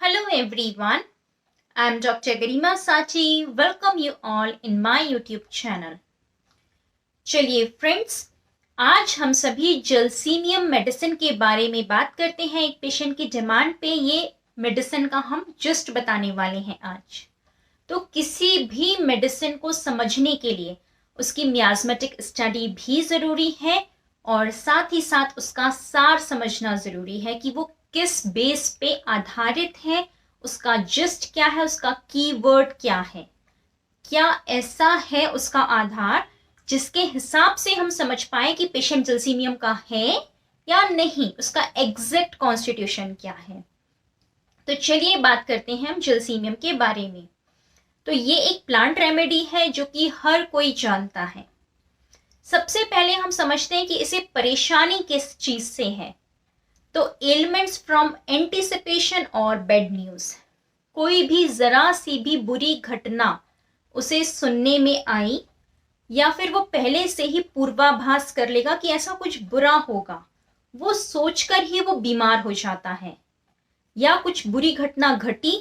Hello everyone, I am Dr. Garima Sachi. Welcome you all in my YouTube channel. चलिए friends, आज हम सभी जलसीमियम medicine के बारे में बात करते हैं। एक पेशेंट की डिमांड पे ये मेडिसिन का हम जस्ट बताने वाले हैं आज। तो किसी भी मेडिसिन को समझने के लिए उसकी मियाज़मेटिक स्टडी भी ज़रूरी है और साथ ही साथ उसका सार समझना ज़रूरी है कि वो किस बेस पे आधारित है, उसका जिस्ट क्या है, उसका कीवर्ड क्या है, क्या ऐसा है उसका आधार जिसके हिसाब से हम समझ पाए कि पेशेंट जलसीमियम का है या नहीं, उसका एग्जैक्ट कॉन्स्टिट्यूशन क्या है। तो चलिए बात करते हैं हम जलसीमियम के बारे में। तो ये एक प्लांट रेमेडी है जो कि हर कोई जानता है। सबसे पहले हम समझते हैं कि इसे परेशानी किस चीज से है। तो एलिमेंट्स फ्रॉम एंटीसिपेशन और बैड न्यूज, कोई भी जरा सी भी बुरी घटना उसे सुनने में आई या फिर वो पहले से ही पूर्वाभास कर लेगा कि ऐसा कुछ बुरा होगा, वो सोचकर ही वो बीमार हो जाता है, या कुछ बुरी घटना घटी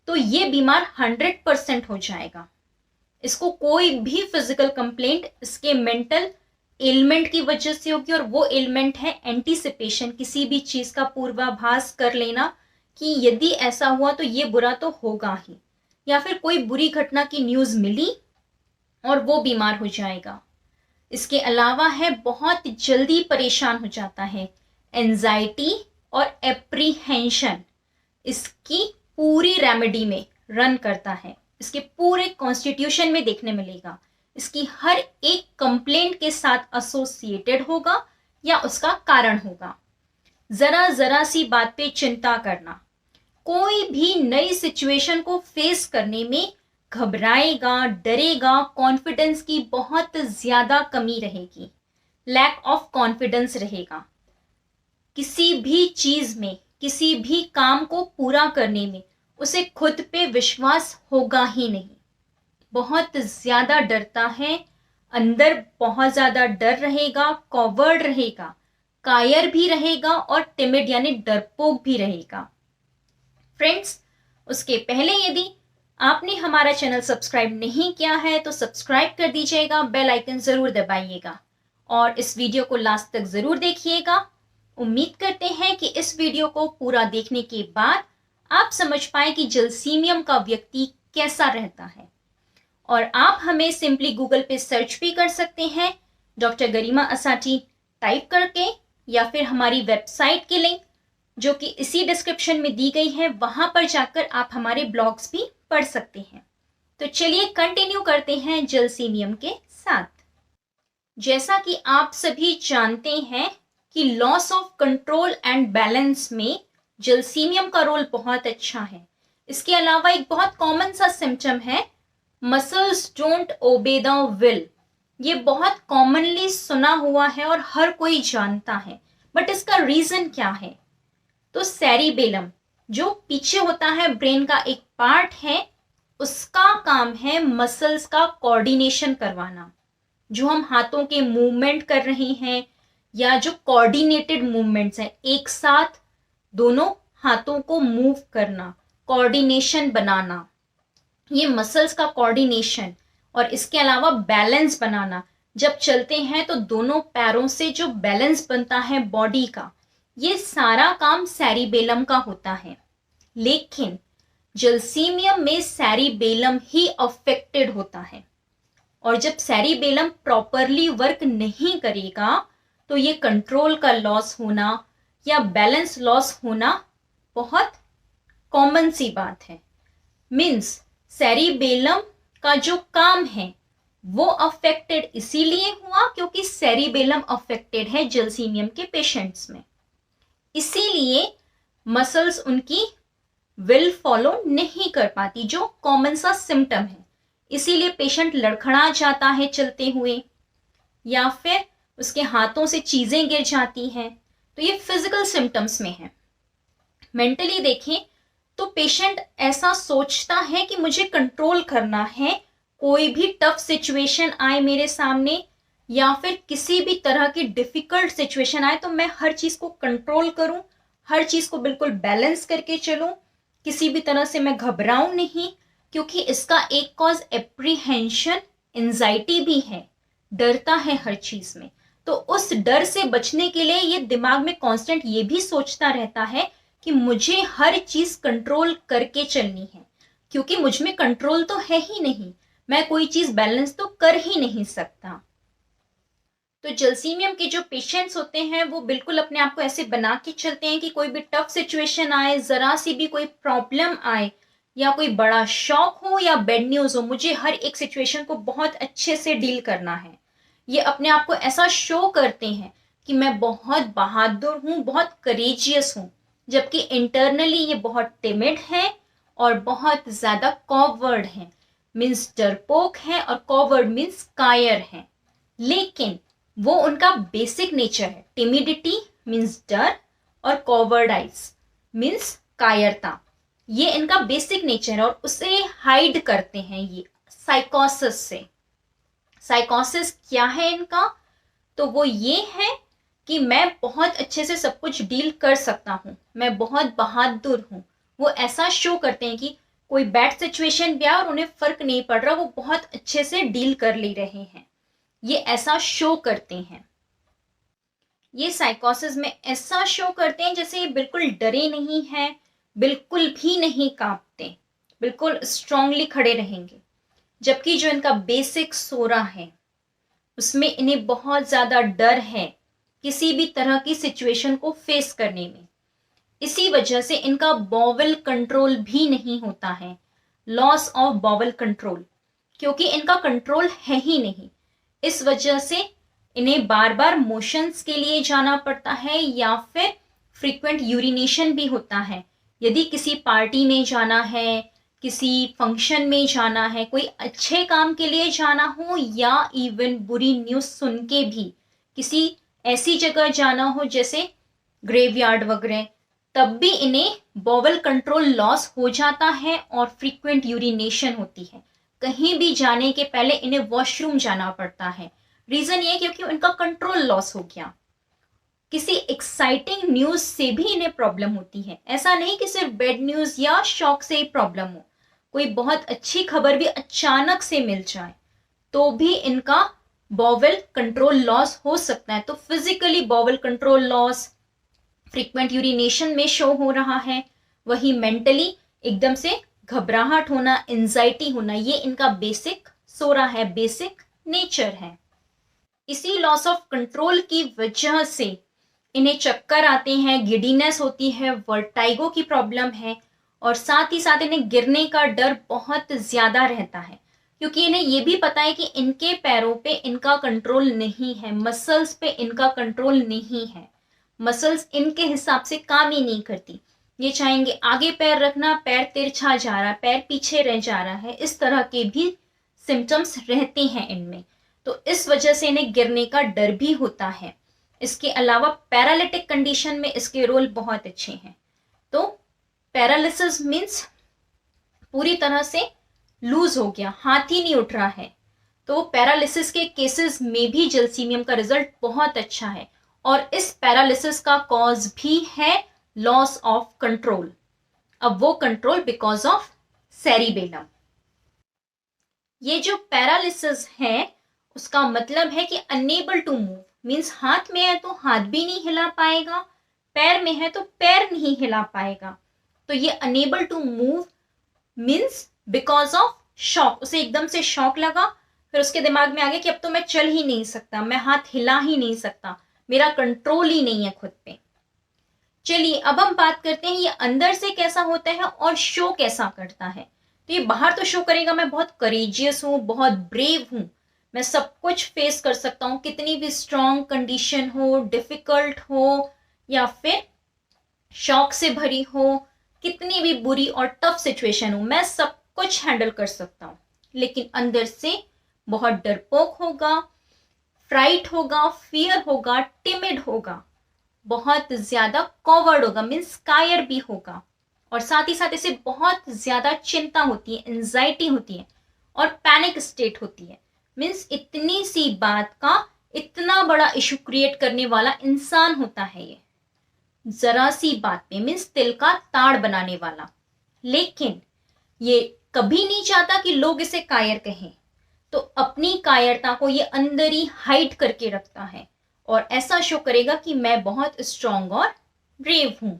तो ये बीमार 100% हो जाएगा। इसको कोई भी फिजिकल कंप्लेंट इसके मेंटल एलिमेंट की वजह से होगी, और वो एलिमेंट है एंटीसिपेशन, किसी भी चीज का पूर्वाभास कर लेना कि यदि ऐसा हुआ तो ये बुरा तो होगा ही, या फिर कोई बुरी घटना की न्यूज मिली और वो बीमार हो जाएगा। इसके अलावा है बहुत जल्दी परेशान हो जाता है, एंजाइटी और एप्रीहेंशन इसकी पूरी रेमेडी में रन करता है, इसके पूरे कॉन्स्टिट्यूशन में देखने मिलेगा। इसकी हर एक कंप्लेंट के साथ एसोसिएटेड होगा या उसका कारण होगा। जरा जरा सी बात पे चिंता करना, कोई भी नई सिचुएशन को फेस करने में घबराएगा, डरेगा, कॉन्फिडेंस की बहुत ज्यादा कमी रहेगी, लैक ऑफ कॉन्फिडेंस रहेगा। किसी भी चीज में, किसी भी काम को पूरा करने में उसे खुद पे विश्वास होगा ही नहीं, बहुत ज्यादा डरता है, अंदर बहुत ज्यादा डर रहेगा, कॉवर्ड रहेगा, कायर भी रहेगा और टिमिड यानी डरपोक भी रहेगा। फ्रेंड्स, उसके पहले यदि आपने हमारा चैनल सब्सक्राइब नहीं किया है तो सब्सक्राइब कर दीजिएगा, बेल आइकन जरूर दबाइएगा और इस वीडियो को लास्ट तक जरूर देखिएगा। उम्मीद करते हैं कि इस वीडियो को पूरा देखने के बाद आप समझ पाए कि जलसीमियम का व्यक्ति कैसा रहता है। और आप हमें सिंपली गूगल पे सर्च भी कर सकते हैं, डॉक्टर गरिमा असाटी टाइप करके, या फिर हमारी वेबसाइट की लिंक जो कि इसी डिस्क्रिप्शन में दी गई है, वहां पर जाकर आप हमारे ब्लॉग्स भी पढ़ सकते हैं। तो चलिए कंटिन्यू करते हैं जलसीमियम के साथ। जैसा कि आप सभी जानते हैं कि loss of control and balance में जलसीमियम का रोल बहुत अच्छा है। इसके अलावा एक बहुत कॉमन सा सिम्टम है muscles don't obey the will. ये बहुत कॉमनली सुना हुआ है और हर कोई जानता है, बट इसका रीजन क्या है? तो सेरिबेलम जो पीछे होता है, ब्रेन का एक पार्ट है, उसका काम है मसल्स का कोऑर्डिनेशन करवाना। जो हम हाथों के मूवमेंट कर रहे हैं या जो कोऑर्डिनेटेड मूवमेंट्स हैं, एक साथ दोनों हाथों को मूव करना, कोऑर्डिनेशन बनाना, ये मसल्स का कोऑर्डिनेशन। और इसके अलावा बैलेंस बनाना, जब चलते हैं तो दोनों पैरों से जो बैलेंस बनता है बॉडी का, ये सारा काम सेरिबेलम का होता है। लेकिन जलसीमियम में सेरिबेलम ही अफेक्टेड होता है, और जब सेरिबेलम प्रॉपरली वर्क नहीं करेगा तो ये कंट्रोल का लॉस होना या बैलेंस लॉस होना बहुत कॉमन सी बात है। मीन्स सेरिबेलम का जो काम है वो अफेक्टेड इसीलिए हुआ क्योंकि सेरिबेलम अफेक्टेड है जलसीमियम के पेशेंट्स में, इसीलिए मसल्स उनकी विल फॉलो नहीं कर पाती, जो कॉमन सा सिम्टम है। इसीलिए पेशेंट लड़खड़ा जाता है चलते हुए, या फिर उसके हाथों से चीजें गिर जाती हैं। तो ये फिजिकल सिम्टम्स में है। मेंटली देखें तो पेशेंट ऐसा सोचता है कि मुझे कंट्रोल करना है, कोई भी टफ सिचुएशन आए मेरे सामने या फिर किसी भी तरह की डिफिकल्ट सिचुएशन आए तो मैं हर चीज को कंट्रोल करूं, हर चीज को बिल्कुल बैलेंस करके चलूं, किसी भी तरह से मैं घबराऊं नहीं, क्योंकि इसका एक कॉज एप्रीहेंशन, एंजाइटी भी है, डरता है हर चीज में। तो उस डर से बचने के लिए ये दिमाग में कांस्टेंट ये भी सोचता रहता है कि मुझे हर चीज कंट्रोल करके चलनी है, क्योंकि मुझ में कंट्रोल तो है ही नहीं, मैं कोई चीज बैलेंस तो कर ही नहीं सकता। तो जलसीमियम के जो पेशेंट्स होते हैं वो बिल्कुल अपने आप को ऐसे बना के चलते हैं कि कोई भी टफ सिचुएशन आए, जरा सी भी कोई प्रॉब्लम आए या कोई बड़ा शॉक हो या बैड न्यूज हो, मुझे हर एक सिचुएशन को बहुत अच्छे से डील करना है। ये अपने आप को ऐसा शो करते हैं कि मैं बहुत बहादुर हूँ, बहुत करेजियस हूँ, जबकि इंटरनली ये बहुत टिमिड है और बहुत ज्यादा कॉवर्ड है। मीन्स डरपोक है, और कॉवर्ड मीन्स कायर है। लेकिन वो उनका बेसिक नेचर है। टिमिडिटी मीन्स डर और कॉवर्डाइज मीन्स कायरता, ये इनका बेसिक नेचर है और उसे हाइड करते हैं ये साइकोसिस से। साइकोसिस क्या है इनका? तो वो ये है कि मैं बहुत अच्छे से सब कुछ डील कर सकता हूँ, मैं बहुत बहादुर हूँ। वो ऐसा शो करते हैं कि कोई बैड सिचुएशन भी आए और उन्हें फर्क नहीं पड़ रहा, वो बहुत अच्छे से डील कर ले रहे हैं, ये ऐसा शो करते हैं। ये साइकोसिस में ऐसा शो करते हैं जैसे ये बिल्कुल डरे नहीं हैं, बिल्कुल भी नहीं कांपते, बिल्कुल स्ट्रांगली खड़े रहेंगे, जबकि जो इनका बेसिक सोरा है उसमें इन्हें बहुत ज्यादा डर है किसी भी तरह की सिचुएशन को फेस करने में। इसी वजह से इनका बॉवल कंट्रोल भी नहीं होता है, लॉस ऑफ बॉवल कंट्रोल, क्योंकि इनका कंट्रोल है ही नहीं। इस वजह से इन्हें बार बार मोशंस के लिए जाना पड़ता है या फिर फ्रीक्वेंट यूरिनेशन भी होता है। यदि किसी पार्टी में जाना है, किसी फंक्शन में जाना है, कोई अच्छे काम के लिए जाना हो, या इवन बुरी न्यूज सुन के भी किसी ऐसी जगह जाना हो जैसे ग्रेवयार्ड वगैरह, तब भी इन्हें बॉवल कंट्रोल लॉस हो जाता है और फ्रीक्वेंट यूरिनेशन होती है। कहीं भी जाने के पहले इन्हें वॉशरूम जाना पड़ता है। रीजन ये क्योंकि उनका कंट्रोल लॉस हो गया। किसी एक्साइटिंग न्यूज से भी इन्हें प्रॉब्लम होती है, ऐसा नहीं कि सिर्फ बैड न्यूज या शॉक से ही प्रॉब्लम हो। कोई बहुत अच्छी खबर भी अचानक से मिल जाए तो भी इनका बॉवल कंट्रोल लॉस हो सकता है। तो physically bowel control loss frequent urination में शो हो रहा है, वही मेंटली एकदम से घबराहट होना, एंजाइटी होना, ये इनका बेसिक सोरा है, बेसिक नेचर है। इसी लॉस ऑफ कंट्रोल की वजह से इन्हें चक्कर आते हैं, गिडीनेस होती है, वर्टाइगो की प्रॉब्लम है, और साथ ही साथ इन्हें गिरने का डर बहुत ज्यादा रहता है, क्योंकि इन्हें ये भी पता है कि इनके पैरों पे इनका कंट्रोल नहीं है, मसल्स पे इनका कंट्रोल नहीं है, मसल्स इनके हिसाब से काम ही नहीं करती। ये चाहेंगे आगे पैर रखना, पैर तिरछा जा रहा है, पैर पीछे रह जा रहा है, इस तरह के भी सिम्टम्स रहते हैं इनमें। तो इस वजह से इन्हें गिरने का डर भी होता है। इसके अलावा पैरालिटिक कंडीशन में इसके रोल बहुत अच्छे हैं। तो पैरालिसिस मीन्स पूरी तरह से लूज हो गया, हाथ ही नहीं उठ रहा है, तो पैरालिसिस के केसेस में भी जलसीमियम का रिजल्ट बहुत अच्छा है। और इस पैरालिसिस का कॉज भी है लॉस ऑफ कंट्रोल। अब वो कंट्रोल बिकॉज ऑफ सेरिबेलम। ये जो पैरालिसिस है उसका मतलब है कि अनेबल टू मूव, मीन्स हाथ में है तो हाथ भी नहीं हिला पाएगा, पैर में है तो पैर नहीं हिला पाएगा। तो ये unable to move means because of shock, उसे एकदम से शॉक लगा, फिर उसके दिमाग में आ गया कि अब तो मैं चल ही नहीं सकता, मैं हाथ हिला ही नहीं सकता, मेरा कंट्रोल ही नहीं है खुद पे। चलिए अब हम बात करते हैं ये अंदर से कैसा होता है और शो कैसा करता है। तो ये बाहर तो शो करेगा मैं बहुत करेजियस हूँ, बहुत ब्रेव हूँ, मैं सब कुछ फेस कर सकता हूँ, कितनी भी स्ट्रॉन्ग कंडीशन हो, डिफिकल्ट हो या फिर शॉक से भरी हो, कितनी भी बुरी और टफ सिचुएशन हो, मैं सब कुछ हैंडल कर सकता हूँ। लेकिन अंदर से बहुत डरपोक होगा, फ्राइट होगा, फियर होगा, टिमिड होगा, बहुत ज्यादा कॉवर्ड होगा, मीन्स कायर भी होगा, और साथ ही साथ इसे बहुत ज्यादा चिंता होती है, एंजाइटी होती है और पैनिक स्टेट होती है। मीन्स इतनी सी बात का इतना बड़ा इशू क्रिएट करने वाला इंसान होता है ये, जरा सी बात पे, मीन्स तिल का ताड़ बनाने वाला। लेकिन ये कभी नहीं चाहता कि लोग इसे कायर कहें, तो अपनी कायरता को ये अंदर ही हाइड करके रखता है और ऐसा शो करेगा कि मैं बहुत स्ट्रांग और ब्रेव हूं।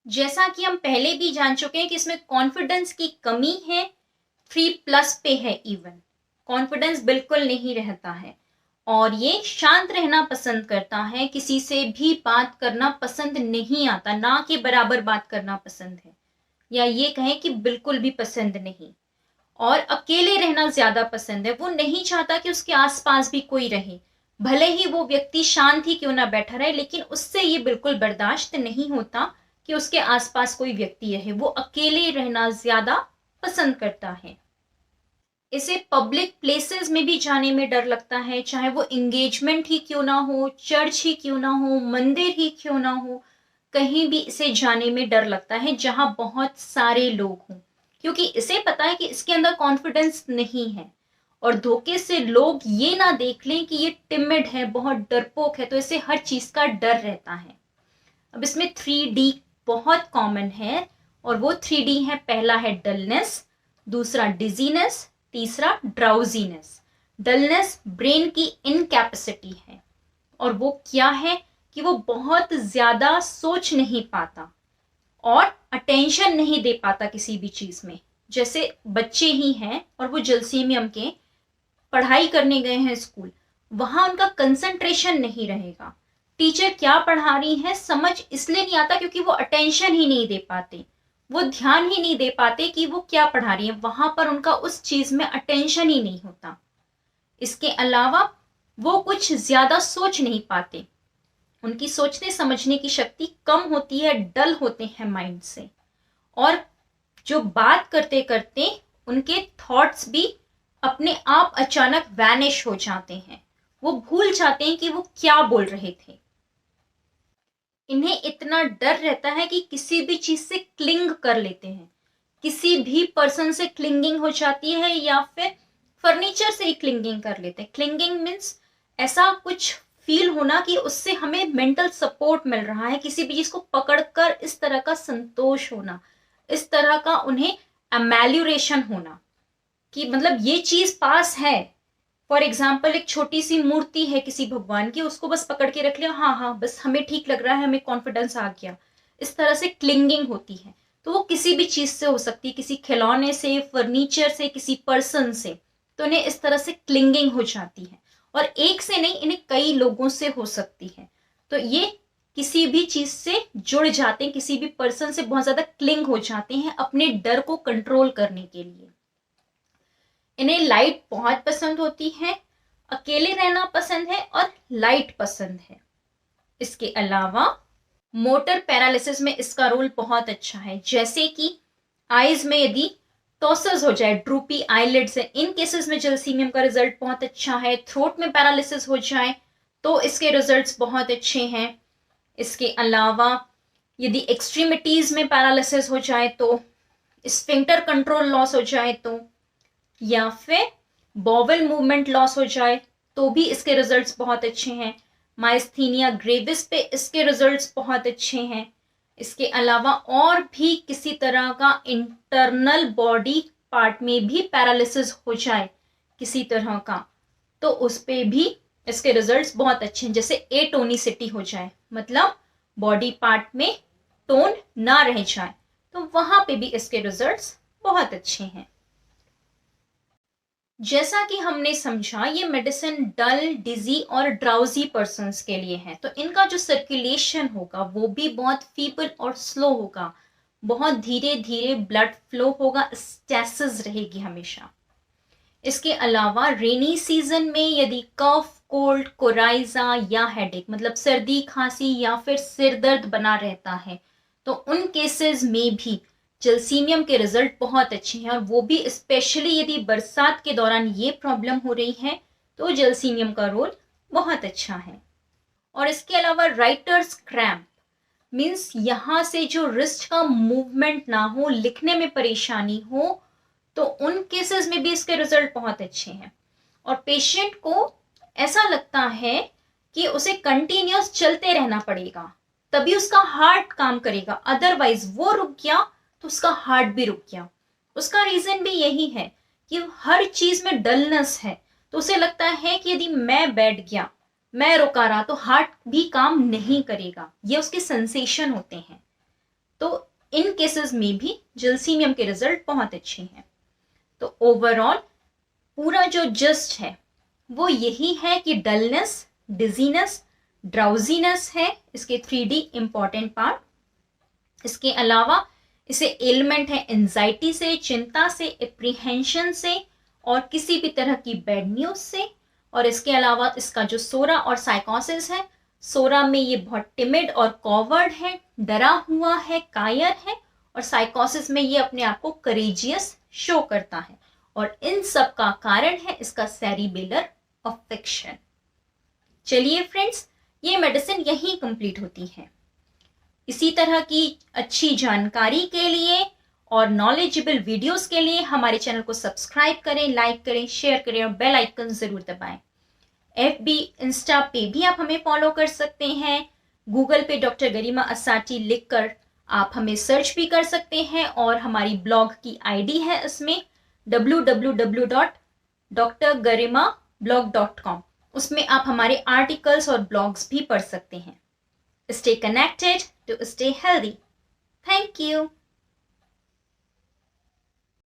जैसा कि हम पहले भी जान चुके हैं कि इसमें कॉन्फिडेंस की कमी है, 3+ पे है इवन, कॉन्फिडेंस बिल्कुल नहीं रहता है और ये शांत रहना पसंद करता है, किसी से भी बात करना पसंद नहीं आता, ना के बराबर बात करना पसंद है या ये कहें कि बिल्कुल भी पसंद नहीं। और अकेले रहना ज्यादा पसंद है, वो नहीं चाहता कि उसके आसपास भी कोई रहे, भले ही वो व्यक्ति शांत ही क्यों ना बैठा रहे, लेकिन उससे ये बिल्कुल बर्दाश्त नहीं होता कि उसके आसपास कोई व्यक्ति रहे, वो अकेले रहना ज्यादा पसंद करता है। इसे पब्लिक प्लेसेस में भी जाने में डर लगता है, चाहे वो एंगेजमेंट ही क्यों ना हो, चर्च ही क्यों ना हो, मंदिर ही क्यों ना हो, कहीं भी इसे जाने में डर लगता है जहां बहुत सारे लोग हों, क्योंकि इसे पता है कि इसके अंदर कॉन्फिडेंस नहीं है और धोखे से लोग ये ना देख लें कि ये टिमिड है, बहुत डरपोक है, तो इसे हर चीज का डर रहता है। अब इसमें 3D बहुत कॉमन है और वो 3D है, पहला है डलनेस, दूसरा डिजीनेस, तीसरा ड्राउजीनेस। डलनेस ब्रेन की इनकैपेसिटी है और वो क्या है कि वो बहुत ज्यादा सोच नहीं पाता और अटेंशन नहीं दे पाता किसी भी चीज में। जैसे बच्चे ही हैं और वो जलसीमियम के पढ़ाई करने गए हैं स्कूल, वहां उनका कंसंट्रेशन नहीं रहेगा, टीचर क्या पढ़ा रही है समझ इसलिए नहीं आता क्योंकि वो अटेंशन ही नहीं दे पाते, वो ध्यान ही नहीं दे पाते कि वो क्या पढ़ा रही है, वहां पर उनका उस चीज में अटेंशन ही नहीं होता। इसके अलावा वो कुछ ज्यादा सोच नहीं पाते, उनकी सोचने समझने की शक्ति कम होती है, डल होते हैं माइंड से, और जो बात करते करते उनके थॉट्स भी अपने आप अचानक वैनिश हो जाते हैं, वो भूल जाते हैं कि वो क्या बोल रहे थे। इन्हें इतना डर रहता है कि किसी भी चीज से क्लिंग कर लेते हैं, किसी भी पर्सन से क्लिंगिंग हो जाती है या फिर फर्नीचर से ही क्लिंगिंग कर लेते हैं। क्लिंगिंग मीन्स ऐसा कुछ फील होना कि उससे हमें मेंटल सपोर्ट मिल रहा है, किसी भी चीज को पकड़कर इस तरह का संतोष होना, इस तरह का उन्हें एमेल्यूरेशन होना कि मतलब ये चीज पास है। फॉर एग्जाम्पल एक छोटी सी मूर्ति है किसी भगवान की, उसको बस पकड़ के रख लिया, हाँ हाँ बस हमें ठीक लग रहा है, हमें कॉन्फिडेंस आ गया, इस तरह से क्लिंगिंग होती है। तो वो किसी भी चीज से हो सकती है, किसी खिलौने से, फर्नीचर से, किसी पर्सन से, तो इन्हें इस तरह से क्लिंगिंग हो जाती है और एक से नहीं, इन्हें कई लोगों से हो सकती है। तो ये किसी भी चीज से जुड़ जाते हैं, किसी भी पर्सन से बहुत ज्यादा क्लिंग हो जाते हैं अपने डर को कंट्रोल करने के लिए। इन्हें लाइट बहुत पसंद होती है, अकेले रहना पसंद है और लाइट पसंद है। इसके अलावा मोटर पैरालिसिस में इसका रोल बहुत अच्छा है, जैसे कि आईज में यदि टॉसस हो जाए, ड्रूपी आईलिड्स है, इन केसेस में जलसीमियम का रिजल्ट बहुत अच्छा है। थ्रोट में पैरालिसिस हो जाए तो इसके रिजल्ट्स बहुत अच्छे हैं। इसके अलावा यदि एक्सट्रीमिटीज में पैरालिसिस हो जाए, तो स्फिंक्टर कंट्रोल लॉस हो जाए, तो या फिर बॉवल मूवमेंट लॉस हो जाए, तो भी इसके रिजल्ट्स बहुत अच्छे हैं। माइस्थीनिया ग्रेविस पे इसके रिजल्ट्स बहुत अच्छे हैं। इसके अलावा और भी किसी तरह का इंटरनल बॉडी पार्ट में भी पैरालिसिस हो जाए किसी तरह का, तो उस पे भी इसके रिजल्ट्स बहुत अच्छे हैं। जैसे एटोनिसिटी हो जाए, मतलब बॉडी पार्ट में टोन ना रह जाए, तो वहां पे भी इसके रिजल्ट्स बहुत अच्छे हैं। जैसा कि हमने समझा, ये मेडिसिन डल, डिजी और ड्राउजी पर्सन्स के लिए है, तो इनका जो सर्कुलेशन होगा वो भी बहुत फीबल और स्लो होगा, बहुत धीरे धीरे ब्लड फ्लो होगा, स्टेसिस रहेगी हमेशा। इसके अलावा रेनी सीजन में यदि कफ, कोल्ड, कोराइजा या हेडेक, मतलब सर्दी, खांसी या फिर सिर दर्द बना रहता है, तो उन केसेस में भी जलसीमियम के रिजल्ट बहुत अच्छे हैं, और वो भी स्पेशली यदि बरसात के दौरान ये प्रॉब्लम हो रही है तो जलसीमियम का रोल बहुत अच्छा है। और इसके अलावा राइटर्स क्रैम्प मीन्स यहाँ से जो रिस्ट का मूवमेंट ना हो, लिखने में परेशानी हो, तो उन केसेस में भी इसके रिजल्ट बहुत अच्छे हैं। और पेशेंट को ऐसा लगता है कि उसे कंटिन्यूअस चलते रहना पड़ेगा, तभी उसका हार्ट काम करेगा, अदरवाइज वो रुक गया तो उसका हार्ट भी रुक गया। उसका रीजन भी यही है कि हर चीज में डलनेस है, तो उसे लगता है कि यदि मैं बैठ गया, मैं रुका रहा, तो हार्ट भी काम नहीं करेगा। ये उसके सेंसेशन होते हैं। तो इन केसेस में भी जलसीमियम के रिजल्ट बहुत अच्छे हैं। तो ओवरऑल पूरा जो जस्ट है वो यही है कि डलनेस, डिजीनेस, ड्राउजीनेस है इसके 3D इंपॉर्टेंट पार्ट। इसके अलावा इसे एलिमेंट है एंजाइटी से, चिंता से, एप्रीहेंशन से और किसी भी तरह की बैड न्यूज से। और इसके अलावा इसका जो सोरा और साइकोसिस है, सोरा में ये बहुत टिमिड और कॉवर्ड है, डरा हुआ है, कायर है, और साइकोसिस में ये अपने आप को करेजियस शो करता है। और इन सब का कारण है इसका सेरिबेलर अफेक्शन। चलिए फ्रेंड्स, ये मेडिसिन यहीं कंप्लीट होती है। इसी तरह की अच्छी जानकारी के लिए और नॉलेजेबल वीडियोस के लिए हमारे चैनल को सब्सक्राइब करें, लाइक करें, शेयर करें और बेल आइकन जरूर दबाएं। FB, इंस्टा पे भी आप हमें फॉलो कर सकते हैं। गूगल पे डॉक्टर गरिमा असाटी लिखकर आप हमें सर्च भी कर सकते हैं। और हमारी ब्लॉग की ID है इसमें www.drgarimablog.com। उसमें आप हमारे आर्टिकल्स और ब्लॉग्स भी पढ़ सकते हैं। Stay connected to stay healthy. Thank you.